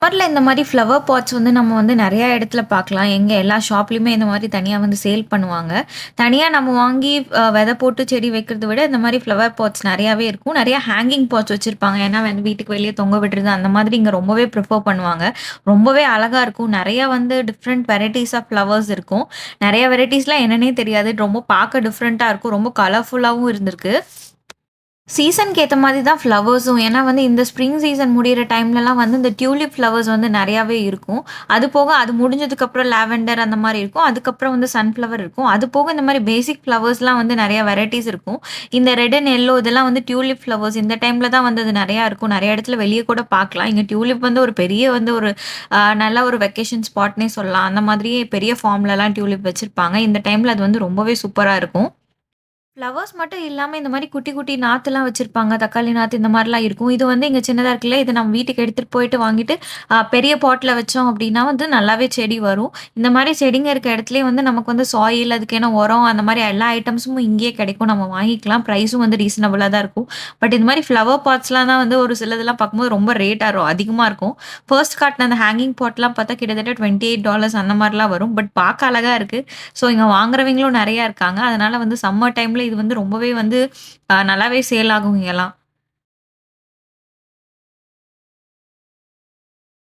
சம்மர்ல இந்த மாரி ஃப்ளவர் பாட்ஸ் வந்து நம்ம வந்து நெறைய இடத்துல பார்க்கலாம். எங்க எல்லா ஷாப்லயுமே இந்த மாரி தனியா வந்து சேல் பண்ணுவாங்க. தனியா நம்ம வாங்கி விதை போட்டு செடி வைக்கிறத விட இந்த மாரி ஃப்ளவர் பாட்ஸ் நெறையாவே இருக்கும். நெறைய ஹேங்கிங் பாட்ஸ் வச்சிருப்பாங்க. ஏன்னா வந்து வீட்டுக்கு வெளிய தொங்க விடுறது அந்த மாதிரி இங்க ரொம்பவே ப்ரிஃபர் பண்ணுவாங்க. ரொம்பவே அழகா இருக்கும். நெறைய வந்து டிஃப்ரெண்ட் வெரைட்டீஸ் ஆஃப் ஃப்ளவர்ஸ் இருக்கும். நெறைய வெரைட்டீஸ்லாம் என்னன்னே தெரியாது. ரொம்ப பார்க்க டிஃப்ரெண்ட்டா இருக்கும். ரொம்ப கலர்ஃபுல்லாவும் இருந்திருக்கு. சீசனுக்கு ஏத்த மாதிரி தான் ஃப்ளவர்ஸும். ஏன்னா வந்து இந்த ஸ்ப்ரிங் சீசன் முடியிற டைம்லலாம் வந்து இந்த டியூலிப் ஃப்ளவர்ஸ் வந்து நெறையாவே இருக்கும். அது போக அது முடிஞ்சதுக்கப்புறம் லாவெண்டர் அந்த மாரி இருக்கும். அதுக்கப்புறம் வந்து சன்ஃப்ளவர் இருக்கும். அது போக இந்த மாரி பேசிக் ஃப்ளவர்ஸ்லாம் வந்து நெறைய வெரைட்டீஸ் இருக்கும். இந்த ரெட் அண்ட் எல்லோ இதெல்லாம் வந்து டியூலிப் ஃப்ளவர்ஸ் இந்த டைம்ல தான் வந்து அது நெறையா இருக்கும். நெறைய இடத்துல வெளிய கூட பார்க்கலாம். இங்க டியூலிப் வந்து ஒரு பெரிய வந்து ஒரு நல்ல ஒரு வெக்கேஷன் ஸ்பாட்ன்னே சொல்லலாம். அந்த மாதிரியே பெரிய ஃபார்ம்லலாம் டியூலிப் வச்சிருப்பாங்க. இந்த டைம்ல அது வந்து ரொம்பவே சூப்பரா இருக்கும். ஃப்ளவர்ஸ் மட்டும் இல்லாம இந்த மாரி குட்டி, குட்டி நாத்துலாம் வச்சிருப்பாங்க. தக்காளி நாத்து இந்த மாரிலாம் இருக்கும். இது வந்து இங்க சின்னதா இருக்குல்ல, இத நம்ம வீட்டுக்கு எடுத்துட்டு போயிட்டு வாங்கிட்டு, பெரிய பாட்ல வச்சோம் அப்டின்னா வந்து நல்லாவே செடி வரும். இந்த மாரி செடிங்க இருக்க இடத்துலயே வந்து நமக்கு வந்து சாயில், அதுக்கான உரம் அந்த மாரி எல்லா ஐட்டம்ஸும் இங்கேயே கிடைக்கும். நம்ம வாங்கிக்கலாம். பிரைஸும் வந்து ரீசனபிளா தான் இருக்கும். பட் இந்த மாரி ஃப்ளவர் பாட்ஸ்லாம் தான் வந்து ஒரு சிலதெல்லாம் பார்க்கும்போது ரொம்ப அதிகமா இருக்கும். ஃபர்ஸ்ட் காட்டுன அந்த ஹேங்கிங் பாட்லாம் பார்த்தா கிட்டத்தட்ட $28 அந்த மாரிலாம் வரும். பட் பார்க்க அழகா இருக்கு. ஸோ இங்க வாங்குறவங்களும் நெறையா இருக்காங்க. அதனால வந்து சம்மர் டைம்ல இது வந்து ரொம்பவே வந்து நல்லாவே சேல் ஆகும் இங்கலாம்.